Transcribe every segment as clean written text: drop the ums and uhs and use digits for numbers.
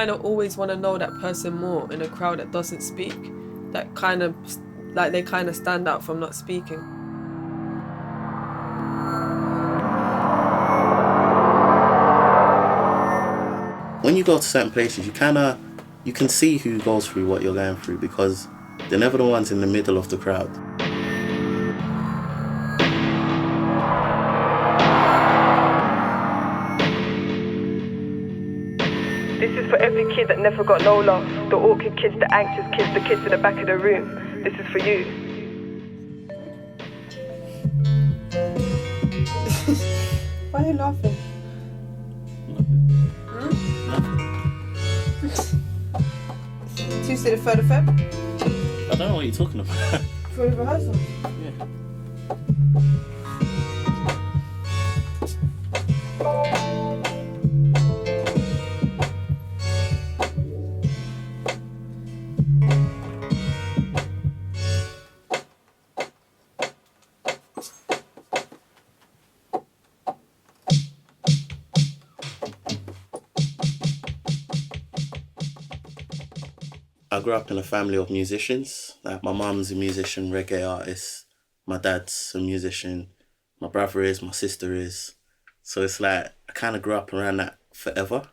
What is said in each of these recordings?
kind of always want to know that person more in a crowd that doesn't speak, that kind of, like, they kind of stand out from not speaking. When you go to certain places, you can see who goes through what you're going through, because they're never the ones in the middle of the crowd. This is for every kid that never got no love, the awkward kids, the anxious kids, the kids in the back of the room. This is for you. Why are you laughing? Tuesday the 3rd of Feb? I don't know what you're talking about. For the rehearsal? Yeah. I grew up in a family of musicians. Like, my mum's a musician, reggae artist. My dad's a musician. My brother is, my sister is. So it's like, I kind of grew up around that forever.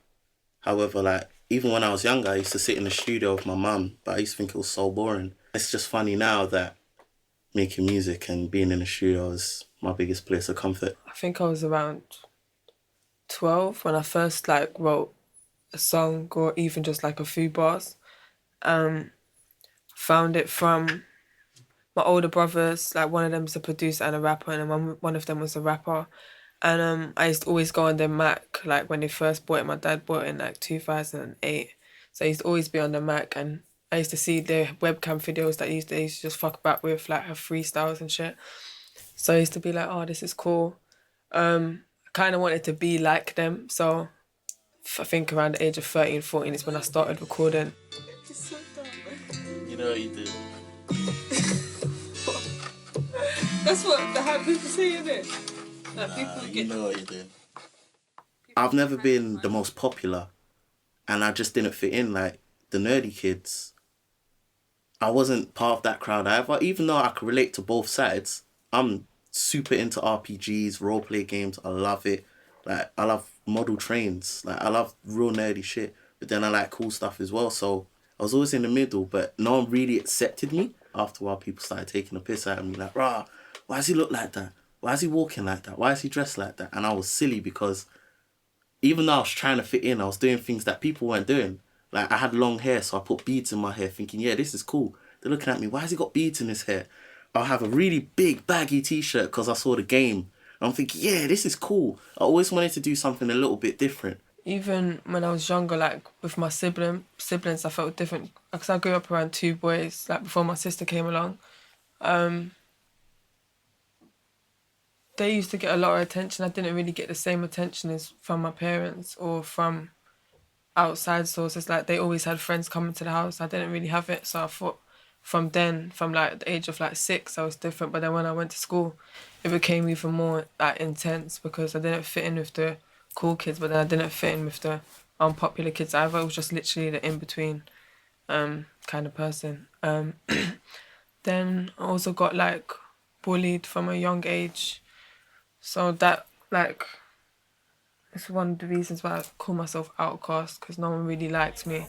However, like, even when I was younger, I used to sit in the studio with my mum, but I used to think it was so boring. It's just funny now that making music and being in the studio is my biggest place of comfort. I think I was around 12 when I first wrote a song, or even just like a few bars. Found it from my older brothers. Like, one of them's a producer and a rapper, and then one of them was a rapper. And I used to always go on the Mac, like when they first bought it. My dad bought it in like 2008. So I used to always be on the Mac, and I used to see the webcam videos that they used to just fuck back with, like her freestyles and shit. So I used to be like, oh, this is cool. I kind of wanted to be like them. So I think around the age of 13, 14 is when I started recording. It's so dumb. You know what you did? That's what the hype people say, isn't it? That people You get. know what you did. I've never been the most popular, and I just didn't fit in. Like, the nerdy kids, I wasn't part of that crowd either. Even though I could relate to both sides, I'm super into RPGs, roleplay games. I love it. Like, I love model trains. Like, I love real nerdy shit. But then I like cool stuff as well. So I was always in the middle, but no one really accepted me. After a while, people started taking a piss out of me. Like, rah, why does he look like that? Why is he walking like that? Why is he dressed like that? And I was silly because even though I was trying to fit in, I was doing things that people weren't doing. Like, I had long hair, so I put beads in my hair thinking, yeah, this is cool. They're looking at me, why has he got beads in his hair? I'll have a really big baggy t-shirt because I saw the game. And I'm thinking, yeah, this is cool. I always wanted to do something a little bit different. Even when I was younger, like with my siblings, I felt different because I grew up around two boys, like before my sister came along. They used to get a lot of attention. I didn't really get the same attention as from my parents or from outside sources. Like, they always had friends coming to the house. I didn't really have it. So I thought from like the age of like 6, I was different. But then when I went to school, it became even more like intense because I didn't fit in with the cool kids, but then I didn't fit in with the unpopular kids either. It was just literally the in-between kind of person. Then I also got like bullied from a young age. So that, like, it's one of the reasons why I call myself outcast, because no one really likes me.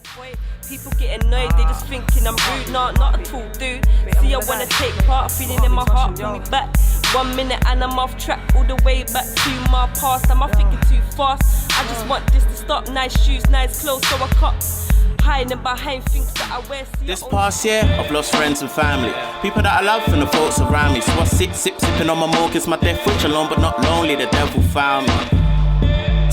People get annoyed, they just thinking I'm rude. Not at all, dude. See, I wanna take part, feeling in my heart, bring me back. 1 minute and I'm off track, all the way back to my past. Am I thinking too fast? I just want this to stop. Nice shoes, nice clothes, so I cop. Hiding behind things that I wear. This past year, I've lost friends and family. People that I love and the folks around me. So I sipping on my mortgage, my death wish alone but not lonely, the devil found me.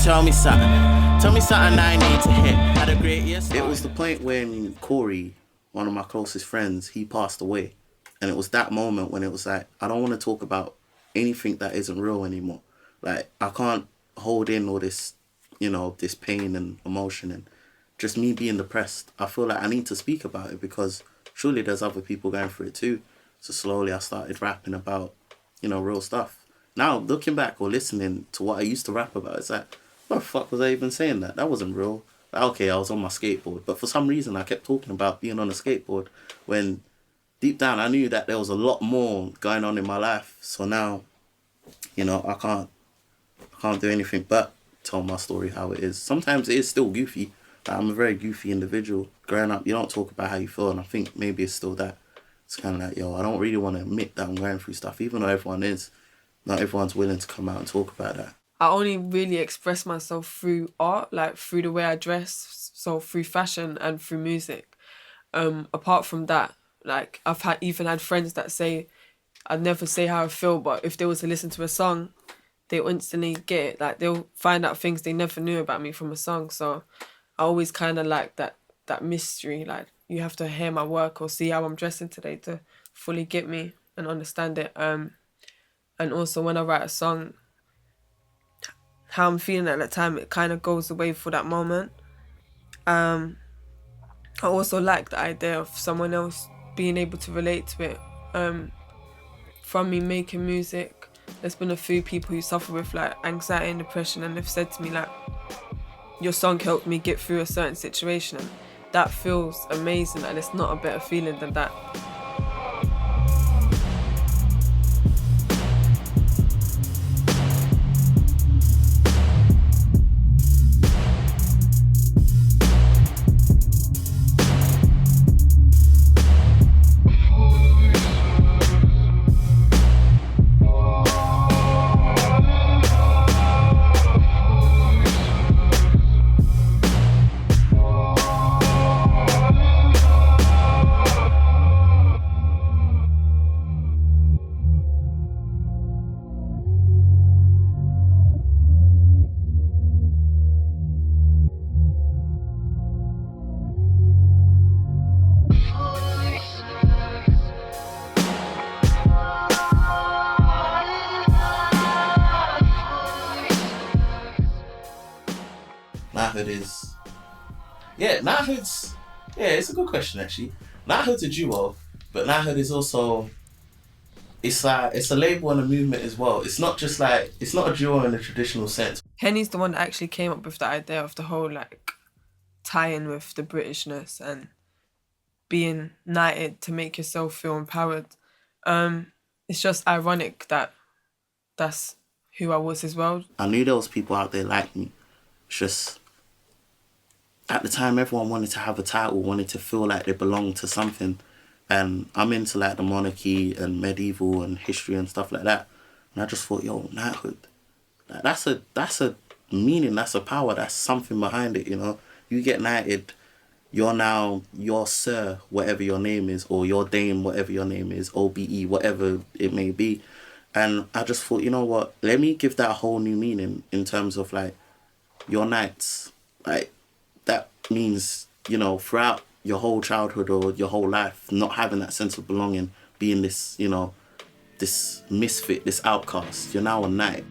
Tell me something I need to hit. Had a great year. It was the point when Corey, one of my closest friends, he passed away. And it was that moment when it was like, I don't want to talk about anything that isn't real anymore. Like, I can't hold in all this, this pain and emotion and just me being depressed. I feel like I need to speak about it because surely there's other people going through it too. So slowly I started rapping about, real stuff. Now, looking back or listening to what I used to rap about, it's like, what the fuck was I even saying that? That wasn't real. okay, I was on my skateboard. But for some reason, I kept talking about being on a skateboard when deep down I knew that there was a lot more going on in my life. So now, you know, I can't do anything but tell my story how it is. Sometimes it is still goofy. Like, I'm a very goofy individual. Growing up, you don't talk about how you feel, and I think maybe it's still that. It's kind of like, yo, I don't really want to admit that I'm going through stuff, even though everyone is. Not everyone's willing to come out and talk about that. I only really express myself through art, like through the way I dress, so through fashion and through music. Apart from that, like I've even had friends that say I'd never say how I feel, but if they were to listen to a song, they'll instantly get it. Like they'll find out things they never knew about me from a song. So I always kind of like that mystery. Like you have to hear my work or see how I'm dressing today to fully get me and understand it. And also when I write a song, how I'm feeling at that time, it kind of goes away for that moment. I also like the idea of someone else being able to relate to it. From me making music, there's been a few people who suffer with like anxiety and depression, and they've said to me like, your song helped me get through a certain situation. And that feels amazing, and it's not a better feeling than that. It's a good question actually. Knighthood's a duo, but Knighthood is also, it's a label and a movement as well. It's not just like, it's not a duo in the traditional sense. Henny's the one that actually came up with the idea of the whole like tie-in with the Britishness and being knighted to make yourself feel empowered. It's just ironic that that's who I was as well. I knew there was people out there like me. It's just, at the time, everyone wanted to have a title, wanted to feel like they belonged to something. And I'm into like the monarchy and medieval and history and stuff like that. And I just thought, yo, knighthood. Like, that's a meaning, that's a power, that's something behind it, you know. You get knighted, you're now your sir, whatever your name is, or your dame, whatever your name is, OBE, whatever it may be. And I just thought, you know what, let me give that a whole new meaning in terms of like, your knights. Like, that means, you know, throughout your whole childhood or your whole life, not having that sense of belonging, being this, you know, this misfit, this outcast. You're now a knight.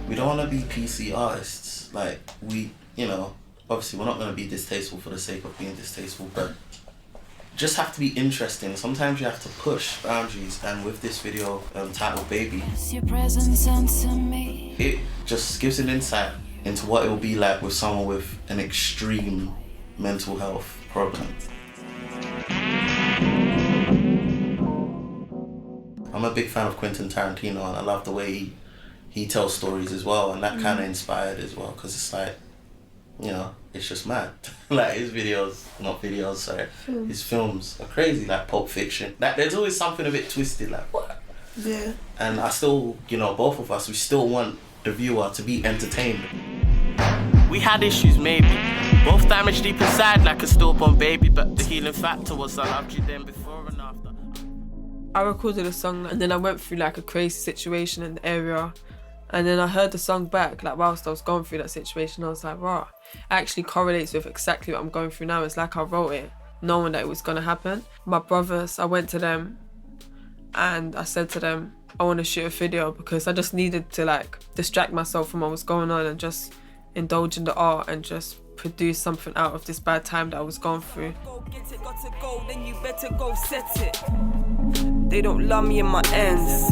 We don't want to be PC artists. Like, we, you know, obviously we're not going to be distasteful for the sake of being distasteful, but just have to be interesting. Sometimes you have to push boundaries, and with this video titled Baby, it just gives an insight into what it will be like with someone with an extreme mental health problem. I'm a big fan of Quentin Tarantino, and I love the way he tells stories as well, and that kind of inspired as well, because it's like, you know, it's just mad. Like his films are crazy, like Pulp Fiction. Like there's always something a bit twisted, like what? Yeah. And I still, you know, both of us, we still want the viewer to be entertained. We had issues maybe, both damaged deep inside like a stillborn baby, but the healing factor was I loved you then before and after. I recorded a song and then I went through like a crazy situation in the area. And then I heard the song back, like whilst I was going through that situation, I was like, wow, it actually correlates with exactly what I'm going through now. It's like I wrote it, knowing that it was going to happen. My brothers, I went to them and I said to them, I want to shoot a video, because I just needed to like distract myself from what was going on and just indulge in the art and just produce something out of this bad time that I was going through. Go get it, got to go, then you better go set it. They don't love me in my ends.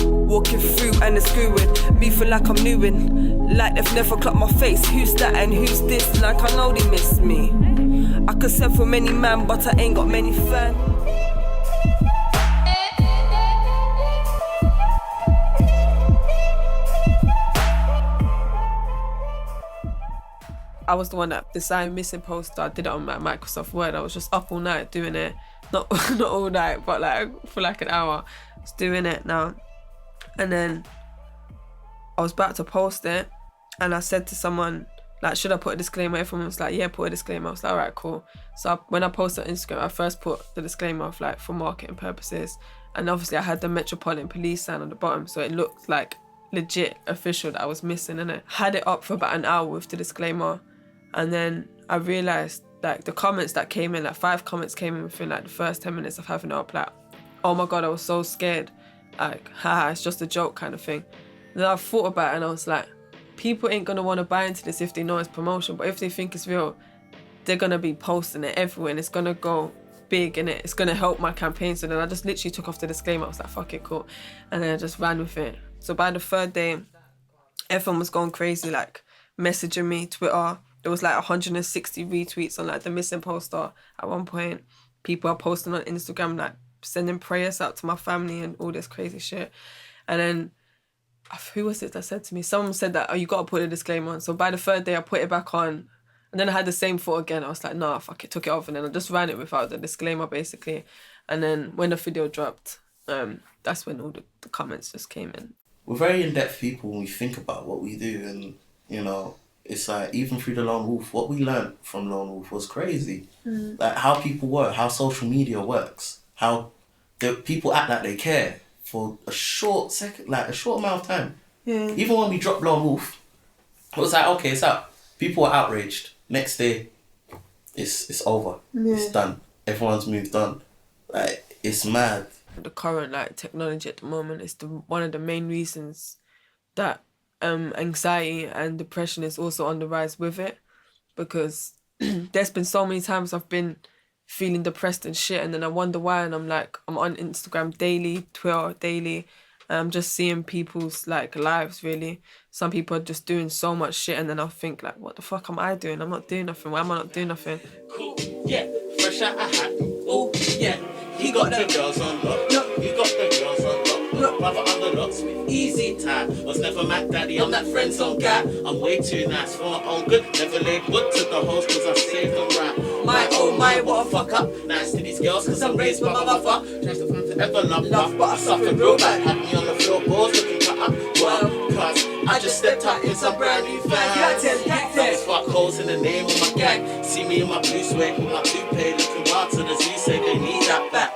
Walking through and they're screwing me, feel like I'm newing, like they've never clocked my face. Who's that and who's this? Like I know they miss me. I could send for many man, but I ain't got many fans. I was the one that designed Missing Poster. I did it on my Microsoft Word. I was just up all night doing it. Not all night, but like for like an hour. I was doing it now. And then I was about to post it, and I said to someone, like, should I put a disclaimer? Everyone was like, yeah, put a disclaimer. I was like, all right, cool. So when I posted on Instagram, I first put the disclaimer of like for marketing purposes. And obviously I had the Metropolitan Police sign on the bottom, so it looked like legit official that I was missing, innit? Had it up for about an hour with the disclaimer. And then I realised like the comments that came in, like 5 comments came in within like the first 10 minutes of having it up, like, oh my God, I was so scared. Like, haha, it's just a joke kind of thing. And then I thought about it and I was like, people ain't gonna want to buy into this if they know it's promotion, but if they think it's real, they're gonna be posting it everywhere and it's gonna go big, and it's gonna help my campaign. So then I just literally took off the disclaimer. I was like, fuck it, cool. And then I just ran with it. So by the 3rd day, everyone was going crazy, like messaging me, Twitter. There was like 160 retweets on like the Missing Poster at one point. People are posting on Instagram, like sending prayers out to my family and all this crazy shit. And then, who was it that said to me? Someone said that, oh, you gotta put a disclaimer on. So by the 3rd day, I put it back on. And then I had the same thought again. I was like, nah, fuck it, took it off. And then I just ran it without the disclaimer, basically. And then when the video dropped, that's when all the comments just came in. We're very in-depth people when we think about what we do, and, you know, it's like, even through the Lone Wolf, what we learned from Lone Wolf was crazy. Like, how people work, how social media works, how the people act like they care for a short amount of time. Yeah. Even when we dropped Lone Wolf, it was like, okay, it's out. People are outraged. Next day, it's over. Yeah. It's done. Everyone's moved on. Like, it's mad. The current like technology at the moment is one of the main reasons that anxiety and depression is also on the rise with it, because there's been so many times I've been feeling depressed and shit, and then I wonder why, and I'm on Instagram daily, Twitter daily, and I'm just seeing people's like lives really. Some people are just doing so much shit, and then I'll think like, what the fuck am I doing? I'm not doing nothing. Why am I not doing nothing? Cool, yeah, fresh out a hat. Oh, yeah, he got the girls on lock. He got the girls on lock. Brother under locks with easy time. Was never Mac Daddy, I'm that friend zone guy. I'm way too nice for my own good. Never laid wood to the host cause I saved them right. My oh my, what a fuck up. Nice to these girls cause I'm raised by my mother. Tries to find forever love, but I suffered real bad. Had me on the floorboards looking cut up. Well, cause I just stepped out in some brand new fans. There's fuck holes in the name of my gang. See me in my blue suede with my toupee looking wild to the Z, say they need that back.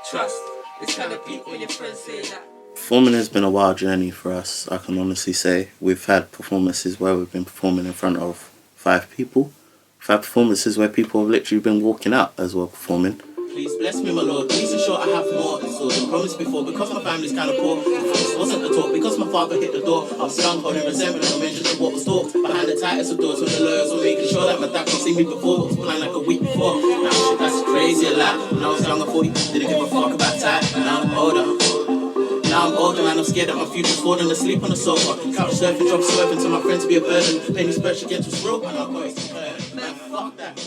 Trust. It's kind of people when your friends say that. Performing has been a wild journey for us, I can honestly say. We've had performances where we've been performing in front of 5 people. We've had performances where people have literally been walking out as well performing. Please bless me, my Lord. Please ensure I have more in store than promised before. Because my family's kind of poor. This wasn't the talk. Because my father hit the door. I was young, holding resentment. I mentioned what was talked. Behind the tightest of doors, when the lawyers were making sure that my dad could see me before. It was planned like a week before. Now shit, that's crazy a lot. When I was young, I 40, didn't give a fuck about time. Now I'm older. Now I'm older and I'm scared that my future's falling asleep on the sofa. Couch surfing, drop swerving to my friends to be a burden. Pay me special against what's real, and I'll go it's man, fuck that.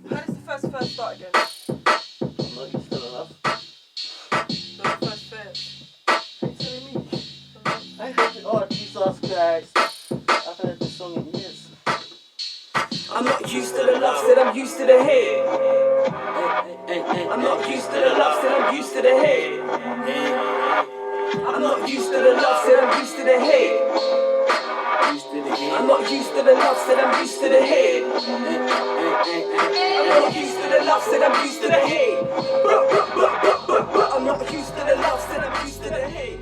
How does the first verse start again? I'm not used to the love. The first verse. Are you telling me? I heard it. Oh, Jesus Christ. I've heard this song in years. I'm not used to the love, said I'm used to the hate. I'm not used to the love, said I'm used to the hate. I'm not used to the love, said I'm used to the hate. I'm not used to the love, said I'm used to the hate. I'm not used to the love, said I'm used to the hate. I'm not used to the love, said I'm used to the hate.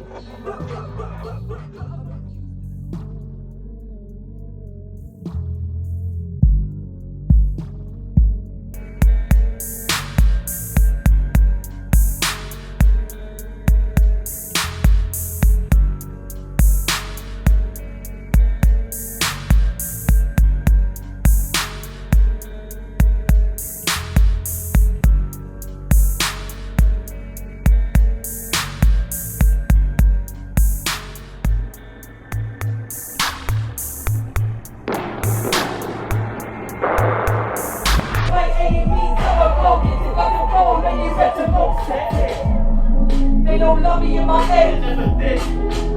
don't love me in my head.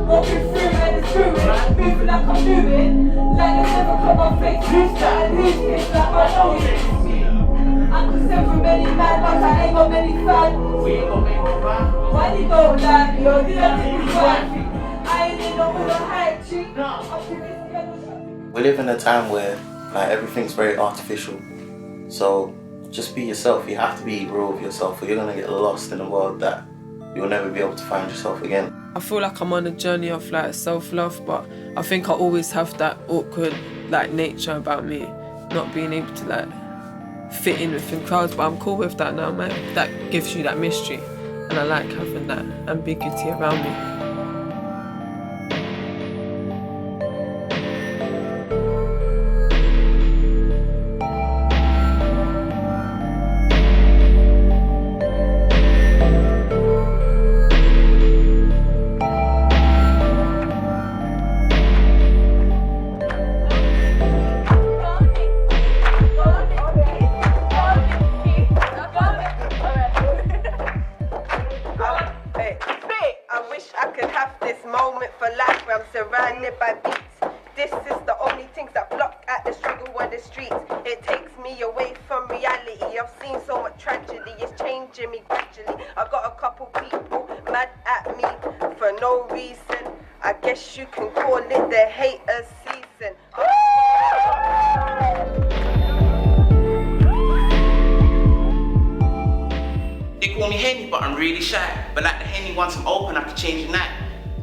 Walking through and it's screwing, moving like I'm doing. Like the never cut my face, who's that and who's this, like I know it. I could send for many man, but I ain't got many fans. We ain't got many fans. Why you don't like me, or did I take you wifey? I ain't in no with a hype chick. We live in a time where like everything's very artificial. So just be yourself. You have to be real with yourself, or you're gonna get lost in a world that you'll never be able to find yourself again. I feel like I'm on a journey of like self-love, but I think I always have that awkward like nature about me, not being able to like fit in within crowds, but I'm cool with that now, man. That gives you that mystery, and I like having that ambiguity around me. Surrounded by beats. This is the only things that block at the struggle on the streets. It takes me away from reality. I've seen so much tragedy, it's changing me gradually. I got a couple people mad at me for no reason. I guess you can call it the haters season. They call me Henny, but I'm really shy. But like the Henny, once I'm open, I can change the night.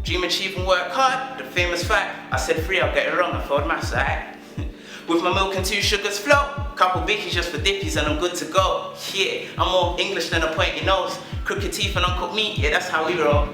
Dream, achieve and work hard, the famous fact. I said 3, I'll get it wrong, I failed my side. With my milk and 2 sugars float, couple bickies just for dippies and I'm good to go. Yeah, I'm more English than a pointy nose. Crooked teeth and uncooked meat, yeah, that's how we roll.